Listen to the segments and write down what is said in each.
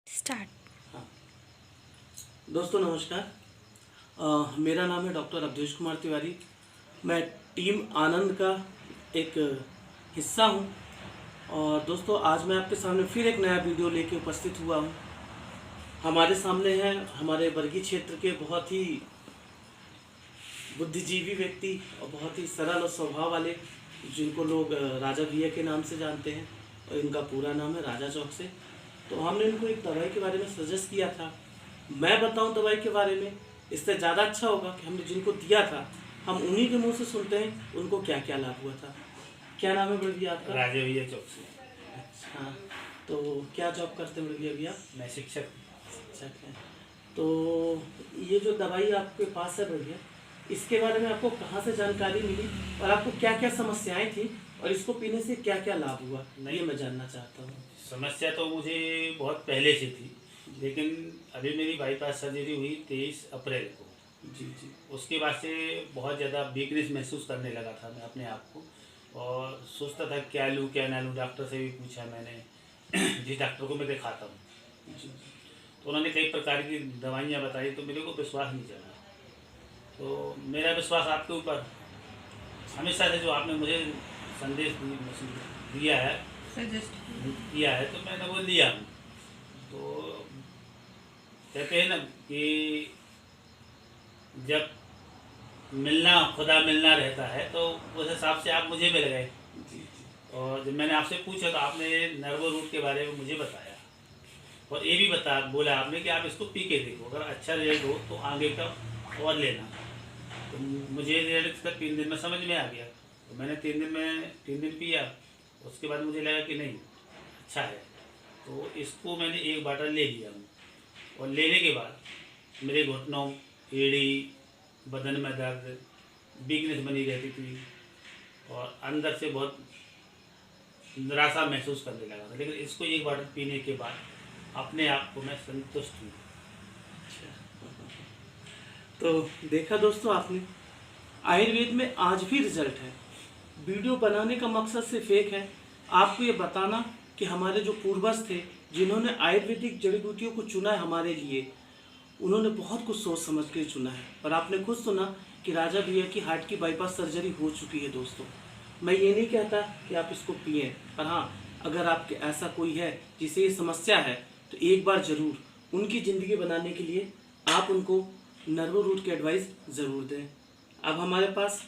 Start. हाँ दोस्तों नमस्कार। मेरा नाम है डॉक्टर अवधेश कुमार तिवारी। मैं टीम आनंद का एक हिस्सा हूँ। और दोस्तों आज मैं आपके सामने फिर एक नया वीडियो लेके उपस्थित हुआ हूँ। हमारे सामने हैं हमारे वर्गीय क्षेत्र के बहुत ही बुद्धिजीवी व्यक्ति और बहुत ही सरल और स्वभाव वाले, जिनको लोग राजा भैया के नाम से जानते हैं और इनका पूरा नाम है राजा चौक से। तो हमने इनको एक दवाई के बारे में सजेस्ट किया था। मैं बताऊं दवाई के बारे में, इससे ज़्यादा अच्छा होगा कि हमने जिनको दिया था हम उन्हीं के मुंह से सुनते हैं उनको क्या क्या लाभ हुआ था। क्या नाम है बड़े भैया आपका? राजा भैया चौक से। अच्छा, तो क्या जॉब करते हैं बड़े भैया? मैं शिक्षक हैं। तो ये जो दवाई आपके पास है भैया, इसके बारे में आपको कहाँ से जानकारी मिली और आपको क्या क्या समस्याएं थी और इसको पीने से क्या क्या लाभ हुआ, ये मैं जानना चाहता हूँ। समस्या तो मुझे बहुत पहले से थी, लेकिन अभी मेरी बाईपास सर्जरी हुई 23 अप्रैल को। जी जी। उसके बाद से बहुत ज़्यादा वीकनेस महसूस करने लगा था मैं अपने आप को, और सोचता था क्या लूँ क्या ना लूँ। डॉक्टर से भी पूछा मैंने जिस डॉक्टर को मैं दिखाता हूँ, तो उन्होंने कई प्रकार की दवाइयाँ बताई, तो मेरे को विश्वास नहीं चला। तो मेरा विश्वास आपके ऊपर हमेशा से, जो आपने मुझे संदेश दिया है, सजेस्ट किया है, तो मैंने वो लिया हूँ। तो कहते हैं ना कि जब मिलना खुदा मिलना रहता है, तो उस हिसाब से आप मुझे मिल गए। और जब मैंने आपसे पूछा तो आपने नर्वो रूट के बारे में मुझे बताया, और ये भी बोला आपने कि आप इसको पी के देखो, अगर अच्छा रिजल्ट हो तो आगे का और लेना। तो मुझे रिजल्ट इसका 3 दिन में समझ में आ गया। तो मैंने 3 दिन पिया, उसके बाद मुझे लगा कि नहीं अच्छा है, तो इसको मैंने 1 बाटल ले लिया हूँ। और लेने के बाद मेरे घुटनों, एड़ी, बदन में दर्द, वीकनेस बनी रहती थी, और अंदर से बहुत निराशा महसूस करने लगा था। लेकिन इसको 1 बाटल पीने के बाद अपने आप को मैं संतुष्ट हूँ। तो देखा दोस्तों आपने, आयुर्वेद में आज भी रिजल्ट है। वीडियो बनाने का मकसद सिर्फ एक है, आपको ये बताना कि हमारे जो पूर्वज थे जिन्होंने आयुर्वेदिक जड़ी बूटियों को चुना है हमारे लिए, उन्होंने बहुत कुछ सोच समझ के चुना है। और आपने खुद सुना कि राजा भैया की हार्ट की बाईपास सर्जरी हो चुकी है। दोस्तों मैं ये नहीं कहता कि आप इसको पिएं, पर हाँ, अगर आपके ऐसा कोई है जिसे ये समस्या है, तो एक बार ज़रूर उनकी ज़िंदगी बनाने के लिए आप उनको नर्वो रूट की एडवाइस ज़रूर दें। अब हमारे पास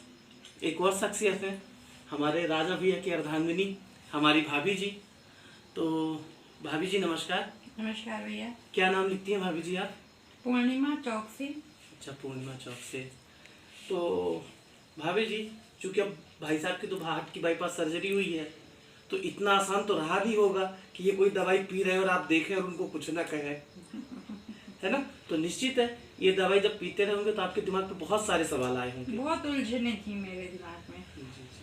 एक और शख्सियत है, हमारे राजा भैया की अर्धांगिनी, हमारी भाभी जी। तो भाभी जी नमस्कार। नमस्कार भैया। क्या नाम लिखती हैं भाभी जी आप? पूर्णिमा चौक से। अच्छा, पूर्णिमा चौक से। तो भाभी जी, चूँकि अब भाई साहब की तो हार्ट की बाईपास सर्जरी हुई है, तो इतना आसान तो रहा नहीं होगा कि ये कोई दवाई पी रहे हैं और आप देखें और उनको कुछ ना कहें, है ना? तो निश्चित है ये दवाई जब पीते रहेंगे तो आपके दिमाग पे बहुत सारे सवाल आए होंगे। बहुत उलझने थी मेरे दिमाग में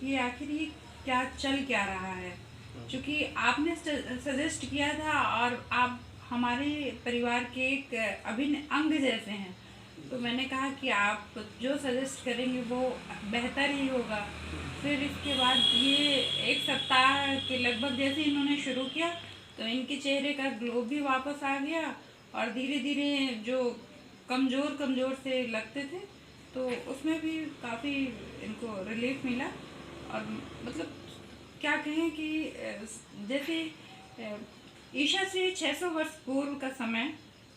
कि आखिर ये क्या चल क्या रहा है, क्योंकि आपने सजेस्ट किया था और आप हमारे परिवार के एक अभिन्न अंग जैसे हैं, तो मैंने कहा कि आप जो सजेस्ट करेंगे वो बेहतर ही होगा। फिर इसके बाद ये 1 सप्ताह के लगभग जैसे इन्होंने शुरू किया, तो इनके चेहरे का ग्लो भी वापस आ गया, और धीरे धीरे जो कमज़ोर से लगते थे तो उसमें भी काफ़ी इनको रिलीफ मिला। और मतलब क्या कहें कि जैसे ईशा से 600 वर्ष पूर्व का समय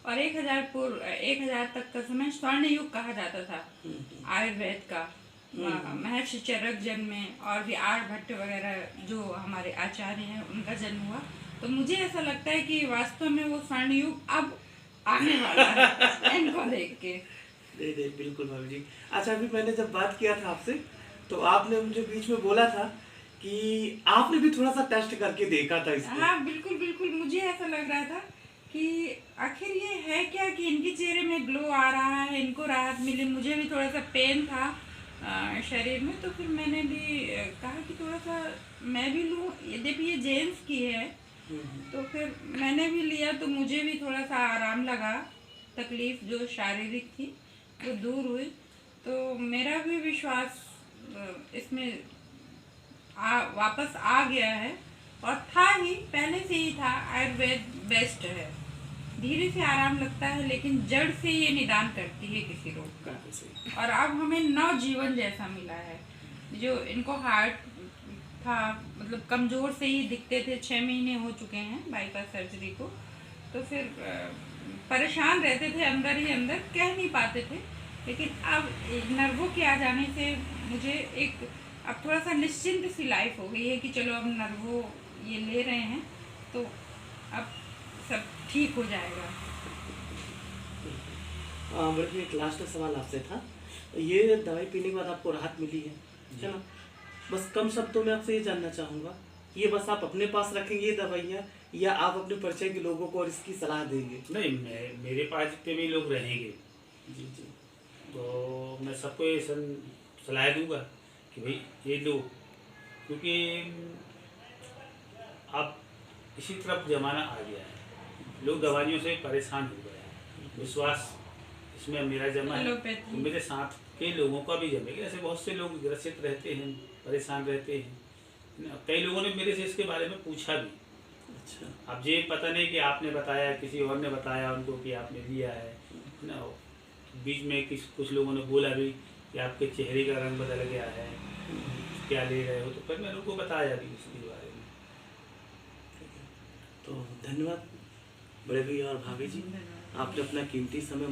और 1000 तक का समय स्वर्ण युग कहा जाता था आयुर्वेद का। महर्षि चरक जन्म में, और भी आर्यभट्ट वगैरह जो हमारे आचार्य हैं उनका जन्म हुआ। तो मुझे ऐसा लगता है कि वास्तव में वो स्वर्ण युग अब आने वाला है इनको देख के। नहीं बिल्कुल भाभी जी। अच्छा, अभी मैंने जब बात किया था आपसे, तो आपने मुझे बीच में बोला था कि आपने भी थोड़ा सा टेस्ट करके देखा था इसको। हाँ बिल्कुल, मुझे ऐसा लग रहा था कि आखिर ये है क्या कि इनके चेहरे में ग्लो आ रहा है, इनको राहत मिली। मुझे भी थोड़ा सा पेन था शरीर में, तो फिर मैंने भी कहा कि थोड़ा सा मैं भी लूँ। यद्यपि ये जेंट्स की है, तो फिर मैंने भी लिया, तो मुझे भी थोड़ा सा आराम लगा। तकलीफ जो शारीरिक थी वो दूर हुई, तो मेरा भी विश्वास इसमें वापस आ गया है। और था ही, पहले से ही था, आयुर्वेद बेस्ट है। धीरे से आराम लगता है, लेकिन जड़ से ये निदान करती है किसी रोग का। काफी सही। और अब हमें नवजीवन जैसा मिला है। जो इनको हार्ट था, मतलब कमज़ोर से ही दिखते थे, 6 महीने हो चुके हैं बाईपास सर्जरी को, तो फिर परेशान रहते थे अंदर ही अंदर, कह नहीं पाते थे। लेकिन अब नर्वों के आ जाने से मुझे एक अब थोड़ा सा निश्चिंत सी लाइफ हो गई है कि चलो अब नर्वो ये ले रहे हैं तो अब सब ठीक हो जाएगा। बल्कि एक लास्ट सवाल आपसे था, ये दवाई पीने के बाद आपको राहत मिली है ना? बस कम शब्दों में आपसे ये जानना चाहूँगा, ये बस आप अपने पास रखेंगे ये दवाइयाँ, या आप अपने परिचय के लोगों को और इसकी सलाह देंगे? नहीं, मेरे पास जितने भी लोग रहेंगे जी जी। तो मैं सबको ये सलाह दूंगा कि भाई ये लो, क्योंकि अब इसी तरफ ज़माना आ गया है, लोग दवाइयों से परेशान हो गए हैं। विश्वास इसमें मेरा जमा है एलोपैथी। तो मेरे साथ के लोगों का भी जमेगा। ऐसे बहुत से लोग ग्रसित रहते हैं, परेशान रहते हैं ना। कई लोगों ने मेरे से इसके बारे में पूछा भी। अच्छा। अब ये पता नहीं कि आपने बताया, किसी और ने बताया उनको कि आपने लिया है ना। बीच में कुछ लोगों ने बोला भी कि आपके चेहरे का रंग बदल गया है, क्या ले रहे हो, तो फिर मैंने उनको बताया भी इसके बारे में। तो धन्यवाद बड़े भैया और भाभी जी, आपने अपना कीमती समय